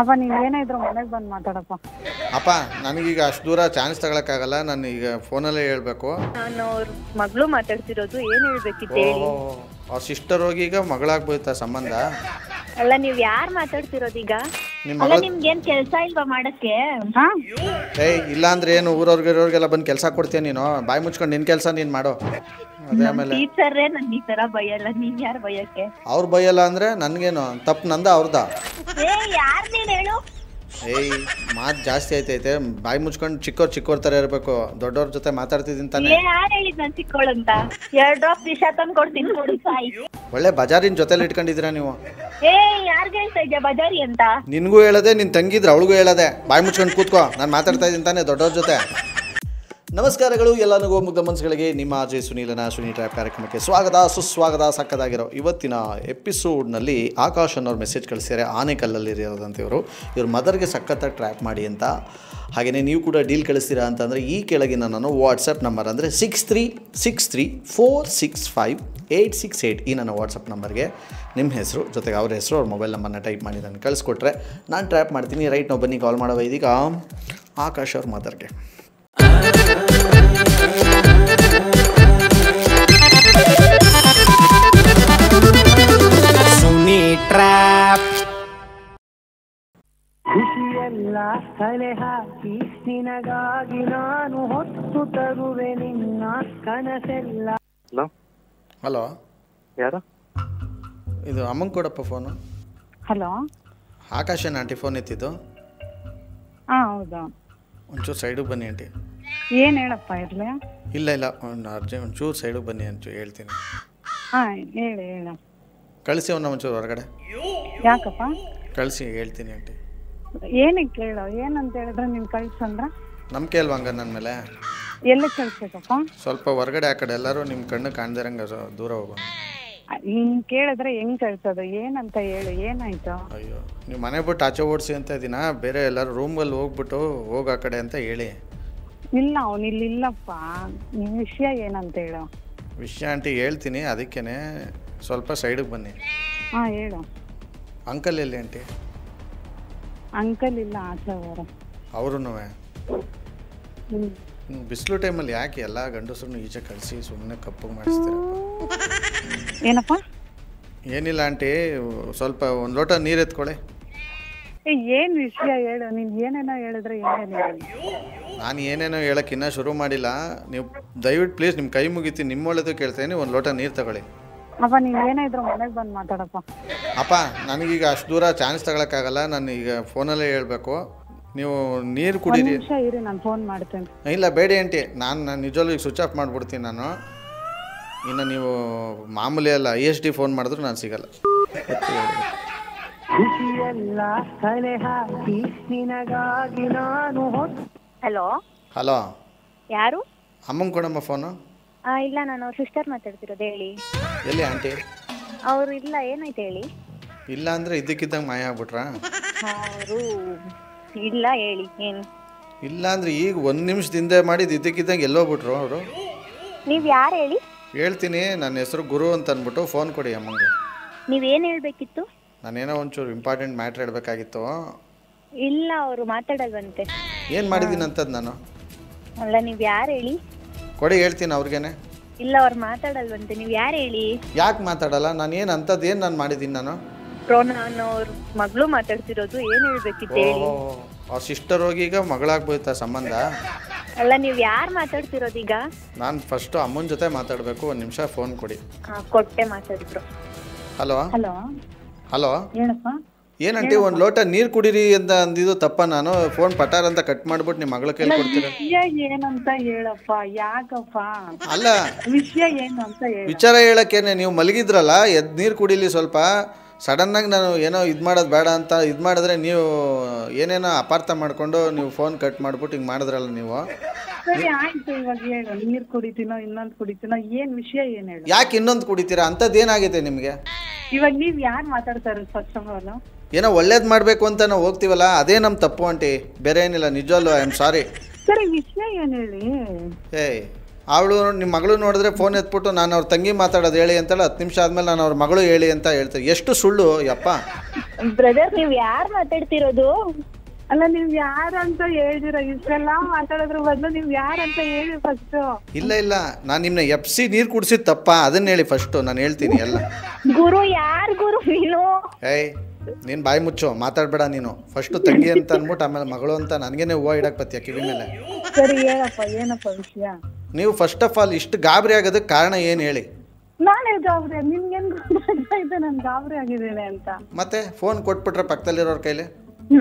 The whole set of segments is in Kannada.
ಅಪ್ಪ ನೀನು ಏನೇ ಇದ್ರು ಮನೆಗೆ ಬಂದು ಮಾತಾಡಪ್ಪ. ಅಪ್ಪ ನನಗೀಗ ಅಷ್ಟು ದೂರ ಚಾನ್ಸ್ ತಗೊಳಕ್ಕಾಗಲ್ಲ, ನಾನು ಈಗ ಫೋನಲ್ಲೇ ಹೇಳ್ಬೇಕು. ನಾನು ಅವ್ರ ಮಗಳು ಮಾತಾಡ್ತಿರೋದು, ಏನು ಹೇಳ್ಬೇಕಿತ್ತು ಹೇಳಿ. ಅವ್ರ ಸಿಸ್ಟರ್ ಹೋಗಿ ಈಗ ಮಗಳಾಗ್ಬೋಯ್ತಾ ಸಂಬಂಧ? ಅಲ್ಲ, ನೀವ್ ಯಾರು ಮಾತಾಡ್ತಿರೋದೀಗ? ನಿಮ್ಮ ಅಲ್ಲ, ಮಗಳು ನಿಮ್ಗೇನ್ ಕೆಲ್ಸ ಇಲ್ವಾ ಮಾಡಕ್ಕೆ? ಏಯ್ ಇಲ್ಲ ಅಂದ್ರೆ ಏನು ಊರವ್ರಿಗೆಲ್ಲ ಬಂದು ಕೆಲಸ ಕೊಡ್ತೀಯ ನೀನು? ಬಾಯಿ ಮುಚ್ಕೊಂಡು ನಿನ್ನ ಕೆಲಸ ನೀನು ಮಾಡೋ. ಅದೇ ಆಮೇಲೆ ಟೀಚರ್ರೇ ನನ್ ಈ ತರ ಬೈಯಲ್ಲ, ನೀನ್ ಯಾರು ಬೈಯಕ್ಕೆ? ಅವ್ರು ಬೈಯಲ್ಲ ಅಂದ್ರೆ ನನ್ಗೇನು ತಪ್ಪು ನಂದ ಅವ್ರದ? ಯಾರ್ ನೀನ್ ಹೇಳು? ಏಯ್ ಮಾತು ಜಾಸ್ತಿ ಆಯ್ತೈತೆ, ಬಾಯಿ ಮುಚ್ಕೊಂಡು ಚಿಕ್ಕವ್ರ ಥರ ಇರಬೇಕು. ದೊಡ್ಡವ್ರ ಜೊತೆ ಮಾತಾಡ್ತಿದ್ದೀನಿ ತಾನೆ. ಯಾರು ಹೇಳಿದ್ ನಾನ್ ಚಿಕ್ಕವಳಂತ? 2 ಡ್ರಾಪ್ ವಿಷ ತಂದು ಕೊಡ್ತೀನಿ ನೋಡಿ ಸಾಯಿ. ಒಳ್ಳೆ ಬಜಾರಿನ ಜೊತೆಲಿ ಇಟ್ಕೊಂಡಿದ್ದೀರಾ ನೀವು. ಯಾರ್ಗೆ ಹೇಳ್ತಾ ಇದ್ಯಾ ಬಜಾರಿ ಅಂತ? ನಿನಗೂ ಹೇಳದೆ, ನಿನ್ನ ತಂಗಿದ್ರೆ ಅವಳಿಗೂ ಹೇಳದೆ. ಬಾಯಿ ಮುಚ್ಕೊಂಡು ಕೂತ್ಕೋ, ನಾನು ಮಾತಾಡ್ತಾ ಇದ್ದೀನಿ ತಾನೆ ದೊಡ್ಡವ್ರ ಜೊತೆ. ನಮಸ್ಕಾರಗಳು ಎಲ್ಲರಿಗೂ ಮುಗ್ಧ ಮನಸ್ಸುಗಳಿಗೆ. ನಿಮ್ಮ ಅಜಯ್ ಸುನೀಲನ ಸುನಿ ಟ್ರ್ಯಾಪ್ ಕಾರ್ಯಕ್ರಮಕ್ಕೆ ಸ್ವಾಗತ ಸುಸ್ವಾಗತ. ಸಕ್ಕದಾಗಿರೋ ಇವತ್ತಿನ ಎಪಿಸೋಡ್ನಲ್ಲಿ ಆಕಾಶ್ ಅನ್ನೋರು ಮೆಸೇಜ್ ಕಳಿಸಿದ್ದಾರೆ. ಆನೆಕಲ್ಲಲ್ಲಿರೋದಂತೆ ಇವ್ರ ಮದರ್ಗೆ ಸಖತ್ತಾಗಿ ಟ್ರ್ಯಾಪ್ ಮಾಡಿ ಅಂತ. ಹಾಗೆಯೇ ನೀವು ಕೂಡ ಡೀಲ್ ಕಳಿಸ್ತೀರಾ ಅಂತಂದರೆ ಈ ಕೆಳಗಿನ ನಾನು ವಾಟ್ಸಪ್ ನಂಬರ್ ಅಂದರೆ 6363465868 ಈ ನನ್ನ ವಾಟ್ಸಪ್ ನಂಬರ್ಗೆ ನಿಮ್ಮ ಹೆಸರು ಜೊತೆಗೆ ಅವ್ರ ಹೆಸರು, ಅವ್ರ ಮೊಬೈಲ್ ನಂಬರ್ನ ಟೈಪ್ ಮಾಡಿ ನಾನು ಕಳಿಸ್ಕೊಟ್ರೆ ನಾನು ಟ್ರ್ಯಾಪ್ ಮಾಡ್ತೀನಿ. ರೈಟ್ ನಾವು ಬನ್ನಿ ಕಾಲ್ ಮಾಡೋ ಇದೀಗ ಆಕಾಶ್ ಅವ್ರ ಮದರ್ಗೆ. ಸುನಿ ಟ್ರ್ಯಾಪ್. ಖುಷಿಯೆಲ್ಲ ಕಲೆ ಹಾಕಿ ನಿನಗಾಗಿ ನಾನು ಹೊತ್ತು ತರುವೆ ನಿನ್ನ ಕನಸೆಲ್ಲ. ಹಲೋ ಹಲೋ, ಯಾರು? ಇದು ಅಮ್ಮಂಗೆ ಕೊಡಪ್ಪ ಫೋನು. ಹಲೋ, ಆಕಾಶನ ಆಂಟಿ ಫೋನ್ ಎತ್ತಿದ್ದು. ಹೌದಾ? ಒಂಚೂರು ಸೈಡಿಗೆ ಬನ್ನಿ ಆಂಟಿ. ಏನು ಹೇಳಪ್ಪ ಇರಲಿ? ಇಲ್ಲ ಒಂಚೂರು ಸೈಡಿಗೆ ಬನ್ನಿ ಅಂತ ಹೇಳ್ತೀನಿ. ಹೇಳು. ಕಳಿಸಿ ಅವನ್ನ ಒಂಚೂರು ಹೊರಗಡೆ. ಯಾಕಪ್ಪ? ಕಳಿಸಿ ಹೇಳ್ತೀನಿ ಆಂಟಿ. ಏನಕ್ಕೆ ಕೇಳು? ಏನಂತ ಹೇಳಿದ್ರೆ ನೀನು ಕಳ್ಸಂದ್ರ ನಂಬಿಕೆ ಅಲ್ವಾ ಹಂಗ ನನ್ನ ಮೇಲೆ? ಎಲ್ಲಿ ಕಳ್ಸ್ಬೇಕಪ್ಪ? ಸ್ವಲ್ಪ ಹೊರಗಡೆ ಆ ಕಡೆ ಎಲ್ಲರೂ ನಿಮ್ಮ ಕಣ್ಣು ಕಾಣ್ದಿರಂಗೆ ದೂರ ಹೋಗೋ. ಹಿಂಗೆ ಕೇಳಿದ್ರೆ ಹೆಂಗೆ ಕಳ್ಸೋದು? ಏನಂತ ಹೇಳು, ಏನಾಯ್ತು? ಅಯ್ಯೋ, ನೀವು ಮನೆ ಬಿಟ್ಟು ಆಚೆ ಓಡಿಸಿ ಅಂತ ಇದೀನಾ? ಬೇರೆ ಎಲ್ಲರೂ ರೂಮ್ಗಲ್ಲಿ ಹೋಗ್ಬಿಟ್ಟು ಹೋಗೋ ಆ ಕಡೆ ಅಂತ ಹೇಳಿ. ಇಲ್ಲ, ಅವನು ಇಲ್ಲಪ್ಪ. ನಿಮ್ಮ ವಿಷಯ ಏನಂತ ಹೇಳು. ವಿಷಯ ಆಂಟಿ ಹೇಳ್ತೀನಿ, ಅದಕ್ಕೇ ಸ್ವಲ್ಪ ಸೈಡಿಗೆ ಬನ್ನಿ. ಹೇಳು. ಅಂಕಲ್ ಎಲ್ಲಿ ಆಂಟಿ? ಅಂಕಲ್ ಇಲ್ಲ, ಆಚೆ ಅವರು ಬಿಸಿಲು ಟೈಮಲ್ಲಿ ಯಾಕೆ ಎಲ್ಲ ಗಂಡಸರನ್ನು ಈಚೆ ಕಳಿಸಿ ಸುಮ್ಮನೆ ಕಪ್ಪಗೆ ಮಾಡಿಸ್ತೀರಪ್ಪ? ಏನಪ್ಪ? ಏನಿಲ್ಲ ಆಂಟಿ, ಸ್ವಲ್ಪ ಒಂದು ಲೋಟ ನೀರು ಎತ್ಕೊಳ್ಳಿ. ಏನು ವಿಷಯ ಹೇಳು. ನೀನು ಏನೇನೋ ಹೇಳಿದ್ರೆ ಏನೇನು ಹೇಳು. ನಾನು ಏನೇನೋ ಹೇಳೋಕ್ಕಿನ್ನ ಶುರು ಮಾಡಿಲ್ಲ. ನೀವು ದಯವಿಟ್ಟು ಪ್ಲೀಸ್ ನಿಮ್ಮ ಕೈ ಮುಗಿತೀನಿ, ನಿಮ್ಮ ಒಳ್ಳೆದು ಕೇಳ್ತೇನೆ, ಒಂದು ಲೋಟ ನೀರು ತಗೊಳ್ಳಿ. ಅಪ್ಪ ನೀನು ಏನೇ ಇದ್ರು ಮನೆಗೆ ಬಂದು ಮಾತಾಡಪ್ಪ. ಅಪ್ಪ ನನಗೀಗ ಅಷ್ಟು ದೂರ ಚಾನ್ಸ್ ತಗೊಳಕ್ಕಾಗಲ್ಲ, ನಾನು ಈಗ ಫೋನಲ್ಲೇ ಹೇಳ್ಬೇಕು. ನೀವು ನೀರು ಕುಡೀರಿ. ಇರಿ, ನಾನು ಫೋನ್ ಮಾಡ್ತೇನೆ. ಇಲ್ಲ ಬೇಡಿ ಆಂಟಿ, ನಾನು ನಿಜವಲ್ಲೂ ಈಗ ಸ್ವಿಚ್ ಆಫ್ ಮಾಡಿಬಿಡ್ತೀನಿ ನಾನು. ಇನ್ನು ನೀವು ಮಾಮೂಲಿ ಅಲ್ಲ ISD ಫೋನ್ ಮಾಡಿದ್ರು ನಾನು ಸಿಗಲ್ಲ. ಖುಷಿಯೆಲ್ಲ ಕಲೆ ಹಾಕಿ ನಿನಗಾಗಿ ನಾನು ಹಲೋ, ಹಲೋ, ಯಾರು? ಅಮ್ಮಂಗೆ ಕೊಡಮ್ಮ ಫೋನು. ಇಲ್ಲ, ನಾನು ಅವ್ರ ಸಿಸ್ಟರ್ ಮಾತಾಡ್ತಿರೋದು. ಹೇಳಿ. ಎಲ್ಲಿ ಆಂಟಿ? ಅವ್ರು ಇಲ್ಲ, ಏನಾಯ್ತು ಹೇಳಿ. ಇಲ್ಲ ಅಂದರೆ ಇದ್ದಕ್ಕಿದ್ದಂಗೆ ಮಾಯ ಆಗ್ಬಿಟ್ರಾ? ಅವರು ಇಲ್ಲ, ಹೇಳಿ ಏನು. ಇಲ್ಲ ಅಂದರೆ ಈಗ 1 ನಿಮಿಷದಿಂದ ಮಾಡಿದ್ದು ಇದ್ದಕ್ಕಿದ್ದಂಗೆ ಎಲ್ಲೋಗ್ಬಿಟ್ರು ಅವರು. ನೀವು ಯಾರು ಹೇಳಿ? ಹೇಳ್ತೀನಿ, ನನ್ನ ಹೆಸರು ಗುರು ಅಂತ ಅಂದ್ಬಿಟ್ಟು ಫೋನ್ ಕೊಡಿ ಅಮ್ಮಂಗೆ. ನೀವೇನು ಹೇಳಬೇಕಿತ್ತು? ನಾನೇನೋ ಒಂಚೂರು ಇಂಪಾರ್ಟೆಂಟ್ ಮ್ಯಾಟ್ರ್ ಹೇಳ್ಬೇಕಾಗಿತ್ತು. ಇಲ್ಲ, ಅವರು ಮಾತಾಡಲ್ವಂತೆ. ಏನು ಮಾಡಿದ್ದೀನಿ ಅಂತದ್ದು ನಾನು? ಅಲ್ಲ, ನೀವು ಯಾರು ಹೇಳಿ? ಕೊಡಿ ಹೇಳ್ತೀನಿ ಅವ್ರಿಗೇನೆ. ಇಲ್ಲ, ಅವ್ರು ಮಾತಾಡಲ್ವಂತೆ. ನೀವು ಯಾರು ಹೇಳಿ? ಯಾಕೆ ಮಾತಾಡಲ್ಲ? ನಾನು ಏನು ಅಂಥದ್ದು ಏನು ನಾನು ಮಾಡಿದ್ದೀನಿ ನಾನು? ನಾನು ಅವ್ರ ಮಗಳು ಮಾತಾಡ್ತಿರೋದು, ಏನು ಹೇಳ್ಬೇಕಿತ್ತು ಹೇಳಿ. ಅವ್ರ ಸಿಸ್ಟರ್ ಹೋಗಿ ಈಗ ಮಗಳಾಗ್ಬೋಯ್ತಾ ಸಂಬಂಧ? ಅಲ್ಲ, ನೀವು ಯಾರು ಮಾತಾಡ್ತಿರೋದೀಗ? ನಾನು ಫಸ್ಟು ಅಮ್ಮನ ಜೊತೆ ಮಾತಾಡಬೇಕು. 1 ನಿಮಿಷ ಫೋನ್ ಕೊಡಿ. ಕೊಟ್ಟೆ ಮಾತಾಡಿದ್ರು. ಹಲೋ ಹಲೋ, ಹಲೋ, ಹೇಳಪ್ಪ. ಏನಂಟಿ ಒಂದು ಲೋಟ ನೀರು ಕುಡೀರಿ ಅಂತ ಅಂದಿದ್ದು ತಪ್ಪ? ನಾನು ಫೋನ್ ಪಟಾರ್ ಅಂತ ಕಟ್ ಮಾಡ್ಬಿಟ್ಟು ನಿಮ್ಮ ಮಗಳ ಕೈಲಿ ಕೊಡ್ತೀರ? ವಿಷಯ ಏನಂತ ಹೇಳಪ್ಪ. ಯಾಕಪ್ಪ? ಅಲ್ಲ, ವಿಷಯ ಏನು ಅಂತ ಹೇಳು. ವಿಚಾರ ಹೇಳಕ್ಕೇನೆ ನೀವು ಮಲಗಿದ್ರಲ್ಲ, ಎದ್ದು ನೀರು ಕುಡೀಲಿ ಸ್ವಲ್ಪ. ಸಡನ್ನಾಗಿ ನಾನು ಏನೋ ಇದು ಮಾಡೋದು ಬೇಡ ಅಂತ ಇದು ಮಾಡಿದ್ರೆ ನೀವು ಏನೇನೋ ಅಪಾರ್ಥ ಮಾಡಿಕೊಂಡು ನೀವು ಫೋನ್ ಕಟ್ ಮಾಡಿಬಿಟ್ಟು ಹಿಂಗೆ ಮಾಡಿದ್ರಲ್ಲ ನೀವು. ಸರಿ ಆಯ್ತು, ಇವಾಗ ಹೇಳು. ನೀರು ಕುಡಿತೀನೋ ಇನ್ನೊಂದು ಕುಡಿತೀನೋ? ಏನು ವಿಷಯ ಏನು ಹೇಳು. ಯಾಕೆ ಇನ್ನೊಂದು ಕುಡಿತೀರಾ? ಅಂಥದ್ದು ಏನಾಗಿದೆ ನಿಮಗೆ? ಇವಾಗ ನೀವು ಯಾರು ಮಾತಾಡ್ತಾ ಇರೋದು? ಫಸ್ಟ್ ಆಫ್ ಆಲ್ ಏನೋ ಒಳ್ಳೇದು ಮಾಡಬೇಕು ಅಂತ ನಾವು ಹೋಗ್ತೀವಲ್ಲ, ಅದೇ ನಮ್ಮ ತಪ್ಪು ಆಂಟಿ, ಬೇರೆ ಏನಿಲ್ಲ. ನಿಜವಲ್ಲೂ ಐ ಆಮ್ ಸಾರಿ. ಸರಿ, ವಿಷಯ ಏನು ಹೇಳಿ. ಏಯ್, ಅವಳು ನಿಮ್ಮ ಮಗಳು ನೋಡಿದ್ರೆ ಫೋನ್ ಎತ್ಬಿಟ್ಟು ನಾನು ಅವ್ರ ತಂಗಿ ಮಾತಾಡೋದು ಹೇಳಿ ಅಂತೇಳಿ 10 ನಿಮಿಷ ಆದಮೇಲೆ ನಾನು ಅವ್ರ ಮಗಳು ಹೇಳಿ ಅಂತ ಹೇಳ್ತಾರೆ. ಎಷ್ಟು ಸುಳ್ಳು ಯಪ್ಪ. ಬ್ರದರ್ ನೀವ್ ಯಾರ್ ಮಾತಾಡ್ತಿರೋದು? ಅಲ್ಲ ನೀವ್ ಯಾರಂತ ಹೇಳ್ದಿರ, ಇಷ್ಟೆಲ್ಲ ಮಾತಾಡೋದ್ರ ಬದಲು ನೀವ್ ಯಾರಂತ ಹೇಳಿ ಫಸ್ಟ್. ಇಲ್ಲ ನಾನು ನಿಮ್ಮನ್ನ ಎಪ್ಸಿ ನೀರು ಕುಡಿಸಿದ ತಪ್ಪ ಅದನ್ನ ಹೇಳಿ ಫಸ್ಟು, ನಾನು ಹೇಳ್ತೀನಿ ಎಲ್ಲ. ಗುರು ಯಾರ್ ಗುರು ನೀನು? ಏಯ್ ನೀನು ಬಾಯಿ ಮುಚ್ಚು, ಮಾತಾಡಬೇಡ ನೀನು. ಫಸ್ಟು ತಂಗಿ ಅಂತ ಅಂದ್ಬಿಟ್ಟು ಆಮೇಲೆ ಮಗಳು ಅಂತ ನನಗೇನೆ ಹೂವು ಇಡಕ್ಕೆ ಬತ್ತೀಯ ಕಿವಿ ಮೇಲೆ. ಸರಿ ಹೇಳಪ್ಪ, ಏನಪ್ಪ ವಿಷಯ? ನೀವು ಫಸ್ಟ್ ಆಫ್ ಆಲ್ ಇಷ್ಟು ಗಾಬರಿ ಆಗೋದಕ್ಕೆ ಕಾರಣ ಏನು ಹೇಳಿ? ನಾನೇ ಗಾಬರಿ? ನಿಮ್ಗೇನ್ ಗೊತ್ತಾಯ್ತು ನಾನು ಗಾಬರಿ ಆಗಿದ್ದೇನೆ ಅಂತ? ಮತ್ತೆ ಫೋನ್ ಕೊಟ್ಬಿಟ್ರೆ ಪಕ್ಕದಲ್ಲಿರೋರ ಕೈಲಿ?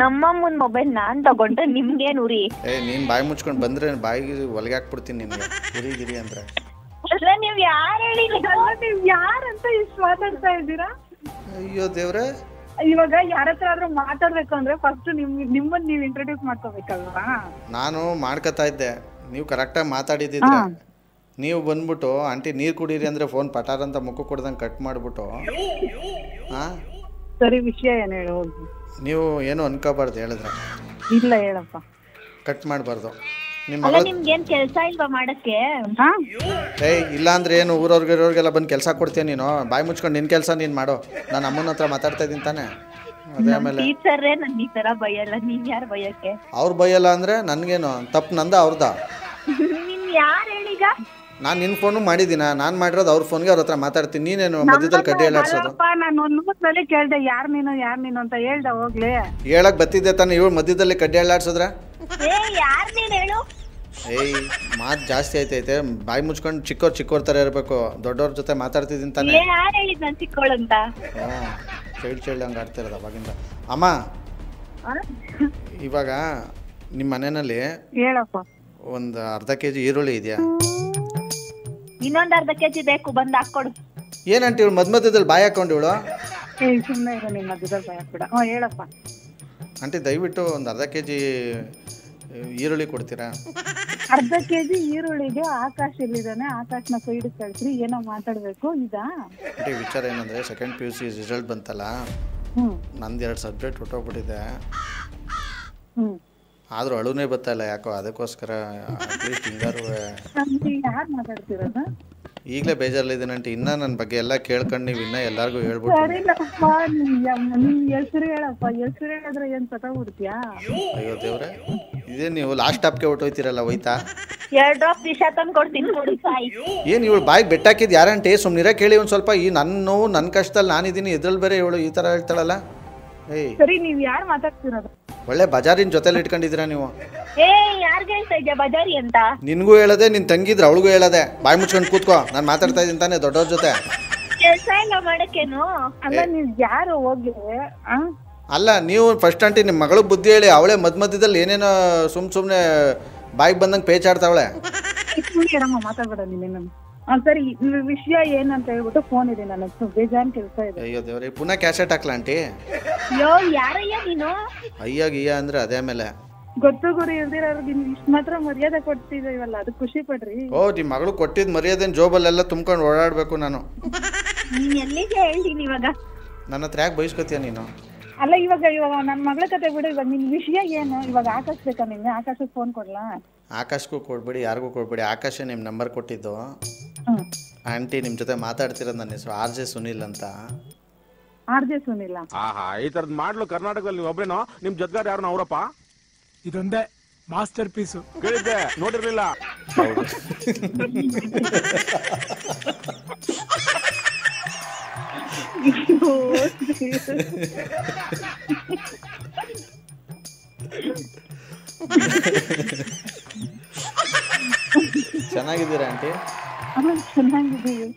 ನಮ್ಮಮ್ಮನ್ ಮೊಬೈಲ್ ನಾನ್ ತಗೊಂಡ್ರೆ ನಿಮ್ಗೇನ್ ಉರಿ? ನೀನು ಬಾಯಿ ಮುಚ್ಕೊಂಡು ಬಂದರೆ ಬಾಯಿಗೆ ಹೊಲಿಗೆ ಹಾಕ್ಬಿಡ್ತೀನಿ ನಿನಗೆ, ಉರಿಗಿರಿ ಅಂದರೆ. ಅಲ್ಲ ನೀವ್ ಯಾರು ಹೇಳಿ? ನೀವ್ ಯಾರಂತ ಇಷ್ಟು ಮಾತಾಡ್ತಾ ಇದ್ದೀರಾ? ಅಯ್ಯೋ ದೇವ್ರೆ, ಇವಾಗ ಯಾರ ಹತ್ರ ಆದ್ರೂ ಮಾತಾಡ್ಬೇಕು ಅಂದ್ರೆ ಫಸ್ಟ್ ನಿಮ್ಮನ್ನ ನೀವು ಇಂಟ್ರೊಡ್ಯೂಸ್ ಮಾಡ್ಕೋಬೇಕಲ್ವಾ? ನಾನು ಮಾಡ್ಕೊತಾ ಇದ್ದೆ, ನೀವು ಕರೆಕ್ಟಾಗಿ ಮಾತಾಡಿದ್ದಿದ್ರೆ. ನೀವು ಬಂದ್ಬಿಟ್ಟು ಆಂಟಿ ನೀರು ಕುಡೀರಿ ಅಂದರೆ ಫೋನ್ ಪಟಾರ್ ಅಂತ ಮುಖ ಕೊಡ್ದಂಗೆ ಕಟ್ ಮಾಡಿಬಿಟ್ಟು ಹಾಂ. ಸರಿ ವಿಷಯ ಏನು ಹೇಳಿ ಹೋಗಿ. ನೀವು ಏನು ಅನ್ಕೋಬಾರ್ದು ಹೇಳಿದ್ರೆ. ಇಲ್ಲ ಹೇಳಪ್ಪ. ಕಟ್ ಮಾಡಬಾರ್ದು. ನಿಮ್ಮ ಅಲ್ಲ ನಿಮ್ಗೇನ್ ಕೆಲ್ಸ ಇಲ್ವಾ ಮಾಡಕ್ಕೆ? ಇಲ್ಲ ಅಂದ್ರೆ ಏನು ಊರವ್ರಿಗೆಲ್ಲ ಬಂದು ಕೆಲಸ ಕೊಡ್ತೀಯ ನೀನು? ಬಾಯಿ ಮುಚ್ಕೊಂಡು ನಿನ್ನ ಕೆಲಸ ನೀನು ಮಾಡೋ. ನಾನು ಅಮ್ಮನ ಹತ್ರ ಮಾತಾಡ್ತಾ ಇದ್ದೀನಿ ತಾನೆ. ಅದೇ ಆಮೇಲೆ ಟೀಚರೇ ನನ್ ಈ ತರ ಬೈಯಲ್ಲ, ನೀನ್ ಯಾರು ಬೈಯಕ್ಕೆ? ಅವ್ರು ಬೈಯಲ್ಲ ಅಂದ್ರೆ ನನ್ಗೇನು ತಪ್ಪು? ನಂದ ಅವ್ರದ? ನೀನ್ ಯಾರು ಹೇಳೀಗ? ನಾನು ನಿನ್ನ ಫೋನು ಮಾಡಿದ್ದೀನ? ನಾನು ಮಾಡಿರೋದು ಅವ್ರ ಫೋನ್ಗೆ ಅವ್ರ ಹತ್ರ ಮಾತಾಡ್ತೀನಿ. ನೀನೇನು ಮಧ್ಯದಲ್ಲಿ ಕಡ್ಡಿ ಹೇಳಾಡ್ಸೋದು? ನಾನು ಒಂದು ಮೂರ್ಸಲಿ ಕೇಳ್ದೆ ಯಾರು ನೀನು ಅಂತ ಹೇಳ್ದ ಹೋಗ್ಲಿ. ಹೇಳಕ್ ಬತ್ತಿದ್ದೆ ತಾನೆ, ಇವಳು ಮಧ್ಯದಲ್ಲಿ ಕಡ್ಡಿ ಹೇಳಾಡ್ಸೋದ್ರೆ? ಯಾರು ನೀನ್ ಹೇಳು? ಏಯ್ ಮಾತು ಜಾಸ್ತಿ ಆಯ್ತೈತೆ, ಬಾಯಿ ಮುಚ್ಕೊಂಡು ಚಿಕ್ಕೋರ್ ಥರ ಇರಬೇಕು. ದೊಡ್ಡವ್ರ ಜೊತೆ ಮಾತಾಡ್ತಿದ್ದೀನಿ ತಾನೆ. ಯಾರು ಹೇಳಿದ್ ನಾನು ಚಿಕ್ಕವಳಂತ? ಚೈಲ್ಡ್ ಹಂಗೆ ಆಡ್ತಿರೋದು ಅವಾಗಿಂದ. ಅಮ್ಮ ಇವಾಗ ನಿಮ್ಮ ಮನೆಯಲ್ಲಿ ಹೇಳಪ್ಪ. ಒಂದು ಅರ್ಧ ಕೆಜಿ ಈರುಳ್ಳಿ ಇದೆಯಾ? ಇನ್ನೊಂದ್ ಅರ್ಧ ಕೆಜಿ ಬೇಕು, ಬಂದ್ ಹಾಕೊಡು. ಏನಂತ ಇವಳು ಮಧ್ಯದಲ್ಲಿ ಬಾಯಿ ಹಾಕೊಂಡು ಇವಳು? ಸುಮ್ಮನೆ ಇರೋ ನಿಮ್ಮ ಮಧ್ಯದಲ್ಲಿ ಭಯ ಬಿಡ. ಹೇಳಪ್ಪ. ಆಂಟಿ ದಯವಿಟ್ಟು ಒಂದು ಅರ್ಧ ಕೆಜಿ ಈರುಳ್ಳಿ ಕೊಡ್ತೀರಾ? ಅರ್ಧ ಕೆಜಿ ಈರುಳ್ಳಿಗೆ ಆಕಾಶ್ ಇಲ್ಲಿದ್ದಾನೆ, ಆಕಾಶ್ನ ಸೈಡ್ ಕಳ್ಸ್ರಿ, ಏನೋ ಮಾತಾಡ್ಬೇಕು. ಇದಾ ಆಂಟಿ ವಿಚಾರ ಏನಂದ್ರೆ ಸೆಕೆಂಡ್ PUC ರಿಸಲ್ಟ್ ಬಂತಲ್ಲ, ನಂದು 2 ಸಬ್ಜೆಕ್ಟ್ ಹೊಟ್ಟೋಗ್ಬಿಟ್ಟಿದೆ. ಆದ್ರೂ ಅಳುನೇ ಬತ್ತಲ್ಲ ಯಾಕೋ, ಅದಕ್ಕೋಸ್ಕರ ಅಟ್ಲೀಸ್ಟ್ ಹಿಂಗಾರು. ಯಾರು ಮಾತಾಡ್ತಿರೋದು? ಈಗಲೇ ಬೇಜಾರಲ್ಲಿದ್ದೀನಿ ಆಂಟಿ. ಇನ್ನ ನನ್ನ ಬಗ್ಗೆ ಎಲ್ಲ ಕೇಳ್ಕೊಂಡು ನೀವು ಇನ್ನ ಎಲ್ಲರಿಗೂ ಹೇಳ್ಬಿಟ್ಟು. ಸರಿನಪ್ಪ, ನಿಮ್ ಹೆಸರು ಹೇಳಪ್ಪ. ಹೆಸರು ಹೇಳಿದ್ರೆ ಏನ್ ಸತ್ತೋಗ್ಬಿಡ್ತೀಯಾ? ಅಯ್ಯೋ ದೇವ್ರೆ, ಇದೇ ನೀವು ಲಾಸ್ಟ್ ಸ್ಟಾಪ್ಗೆ ಹೊಟ್ಟೋಯ್ತಿರಲ್ಲ, ಹೋಯ್ತಾ? 2 ಡ್ರಾಪ್ ವಿಷ ತಂದು ಕೊಡ್ತೀನಿ ನೋಡಿ ಸಾಯಿ. ಏನು ಇವಳು ಬಾಯಿಗೆ ಬೆಟ್ಟಾಕಿದ್ ಯಾರಂಟಿ? ಸುಮ್ಮನಿರ ಕೇಳಿ ಒಂದು ಸ್ವಲ್ಪ. ಈ ನನ್ನ ಕಷ್ಟದಲ್ಲಿ ನಾನಿದ್ದೀನಿ, ಇದ್ರಲ್ಲಿ ಬೇರೆ ಇವಳು ಈ ಥರ ಹೇಳ್ತಾಳಲ್ಲ. ಏಯ್ ಸರಿ, ನೀವ್ ಯಾರು ಮಾತಾಡ್ತಿರೋದು? ಒಳ್ಳೆ ಬಜಾರಿನ ಜೊತೆಲಿ ಇಟ್ಕೊಂಡಿದ್ದೀರಾ ನೀವು. ಯಾರ್ಗೆ ಹೇಳ್ತಾ ಇದ್ಯಾ ಬಜಾರಿ ಅಂತ? ನಿನ್ಗೂ ಹೇಳದೆ, ನಿನ್ ತಂಗಿದ್ರೆ ಅವಳಿಗೂ ಹೇಳದೆ. ಬಾಯಿ ಮುಚ್ಕೊಂಡು ಕೂತ್ಕೋ, ನಾನು ಮಾತಾಡ್ತಾ ಇದ್ದೀನಿ ತಾನೆ ದೊಡ್ಡವ್ರ ಜೊತೆ. ಕೆಲಸ ಇಲ್ಲ ಮಾಡಕ್ಕೇನು? ಅಲ್ಲ ನೀವ್ ಯಾರು ಹೋಗಿ? ಅಲ್ಲ ನೀವು ಫಸ್ಟ್ ಆಂಟಿ ನಿಮ್ಮ ಮಗಳು ಬುದ್ಧಿ ಹೇಳಿ. ಅವಳೇ ಮಧ್ಯದಲ್ಲಿ ಏನೇನೋ ಸುಮ್ಮನೆ ಬಾಯಿಗೆ ಬಂದಂಗೆ ಪೇಚಾಡ್ತಾವಳೆ. ಮಾತಾಡ್ಬೇಡ ನೀನೇನು. ಸರಿ, ವಿಷಯ ಏನಂತ ಹೇಳ್ಬಿಟ್ಟು ಫೋನ್ ಇದೆ ನನಗೆ, ಬೇಜಾನ್ ಕೆಲಸ ಇದೆ. ಅಯ್ಯೋ ದೇವ್ರೆ, ಪುನಃ ಕ್ಯಾಸೆಟ್ ಹಾಕ್ಲಾ ಆಂಟಿ? ಯಾರಯ್ಯ ನೀನು? ಅಯ್ಯಾಗಿಯ್ಯ ಅಂದ್ರೆ ಅದೇ ಮೇಲೆ ಗೊತ್ತು ಗುರಿ ಇಲ್ದಿರೋರು ನಿಮ್ಗೆ ಇಷ್ಟ ಮಾತ್ರ ಮರ್ಯಾದೆ ಕೊಡ್ತಿದ್ದೀವಲ್ಲ, ಅದು ಖುಷಿ ಪಡ್ರಿ. ನಿಮ್ಮ ಮಗಳು ಕೊಟ್ಟಿದ್ ಮರ್ಯಾದೆನ ಜೋಬಲ್ಲೆಲ್ಲ ತುಂಬ್ಕೊಂಡು ಓಡಾಡ್ಬೇಕು ನಾನು. ನೀನ್ ಎಲ್ಲಿಗೆ ಹೇಳ್ತೀನಿ ಇವಾಗ? ನನ್ನ ಹತ್ರ ಯಾಕೆ ಬಯಸ್ಕೊತೀಯ ನೀನು? ಅಲ್ಲ ಇವಾಗ ನನ್ನ ಮಗಳ ಕತೆ ಬಿಡು. ಇವಾಗ ನಿನ್ ವಿಷಯ ಏನು? ಇವಾಗ ಆಕಾಶ್ ಬೇಕಾ ನಿಮ್ಗೆ? ಆಕಾಶಕ್ಕೆ ಫೋನ್ ಕೊಡ್ಲಾ? ಆಕಾಶ್ಗೂ ಕೊಡ್ಬೇಡಿ, ಯಾರಿಗೂ ಕೊಡ್ಬೇಡಿ. ಆಕಾಶ ನಿಮ್ಮ ನಂಬರ್ ಕೊಟ್ಟಿದ್ದು. ಆಂಟಿ ನಿಮ್ಮ ಜೊತೆ ಮಾತಾಡ್ತಿರೋದು ನನ್ನ ಹೆಸರು RJ ಸುನಿಲ್ ಅಂತ. RJ ಸುನಿಲ್? ಈ ತರದ್ ಮಾಡ್ಲು ಕರ್ನಾಟಕದಲ್ಲಿ ನೀವು ಒಬ್ರೇನೋ? ನಿಮ್ ಜೊತೆಗಾರ ಯಾರು ಅವರಪ್ಪ? ಇದೊಂದೇ ಮಾಸ್ಟರ್ ಪೀಸು. ಕೇಳಿದ್ದೆ, ನೋಡಿರ್ಲಿಲ್ಲ. ಚೆನ್ನಾಗಿದ್ದೀರಾ ಆಂಟಿ? ಚೆನ್ನಾಗಿದ್ದೀವಿ.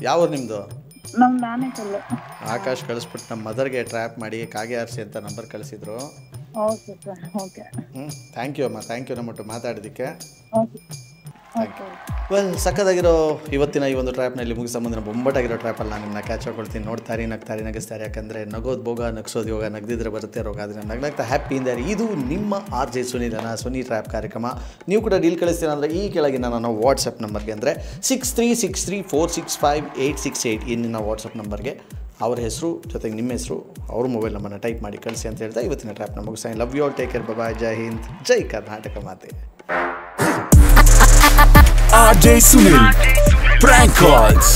ಯಾವ ನಿಮ್ಮದು? ನಾನೇ ಕಲ್ಲ. ಆಕಾಶ್ ಕಳಿಸ್ಬಿಟ್ಟು ನಮ್ಮ ಮದರ್ಗೆ ಟ್ರ್ಯಾಪ್ ಮಾಡಿ ಕಾಗೆ ಆರಿಸಿ ಅಂತ ನಂಬರ್ ಕಳಿಸಿದ್ರು. Okay sir, okay. Thank you ಅಮ್ಮ, ಥ್ಯಾಂಕ್ ಯು ನಮ್ಮಟ್ಟು ಮಾತಾಡಿದ್ದಕ್ಕೆ. ಓಕೆ. ವೆಲ್, ಸಕ್ಕದಾಗಿರೋ ಇವತ್ತಿನ ಈ ಒಂದು ಟ್ರ್ಯಾಪ್ನಲ್ಲಿ ಮುಗಿಸ ಮುಂದಿನ ಬೊಂಬಟಾಗಿರೋ ಟ್ರ್ಯಾಪಲ್ಲಿ ನಾನು ನಿಮ್ಮನ್ನ ಕ್ಯಾಚ್ ಹಾಕೊಳ್ತೀನಿ. ನೋಡ್ತಾರೆ, ನಗ್ತಾರೆ, ನಗಿಸ್ತಾರೆ. ಯಾಕಂದರೆ ನಗೋದು ಭೋಗ, ನಗಿಸೋದು ಯೋಗ, ನಗದಿದ್ರೆ ಬರುತ್ತೆ ರೋಗ. ಅದನ್ನು ನಗ್ನಗ್ತಾ ಹ್ಯಾಪಿಯಿಂದ ಇದು ನಿಮ್ಮ RJ ಸುನಿಲನ ಸುನಿ ಟ್ರ್ಯಾಪ್ ಕಾರ್ಯಕ್ರಮ. ನೀವು ಕೂಡ ಡೀಲ್ ಕಳಿಸ್ತೀರ ಅಂದರೆ ಈ ಕೆಳಗಿನ ನನ್ನ ವಾಟ್ಸಪ್ ನಂಬರ್ಗೆ, ಅಂದರೆ 6363465868 ಈ ನನ್ನ ವಾಟ್ಸಪ್ ನಂಬರ್ಗೆ ಅವ್ರ ಹೆಸರು ಜೊತೆಗೆ ನಿಮ್ಮ ಹೆಸರು, ಅವ್ರ ಮೊಬೈಲ್ ನಂಬರ್ನ ಟೈಪ್ ಮಾಡಿ ಕಳಿಸಿ ಅಂತ ಹೇಳ್ತಾ ಇವತ್ತಿನ ಟ್ರ್ಯಾಪ್ನ ಮುಗಿಸ್ತಾ. Love you all, take care, bye, ಜೈ ಹಿಂದ್, ಜೈ ಕರ್ನಾಟಕ ಮಾತೆ. RJ Sunil Prank Calls.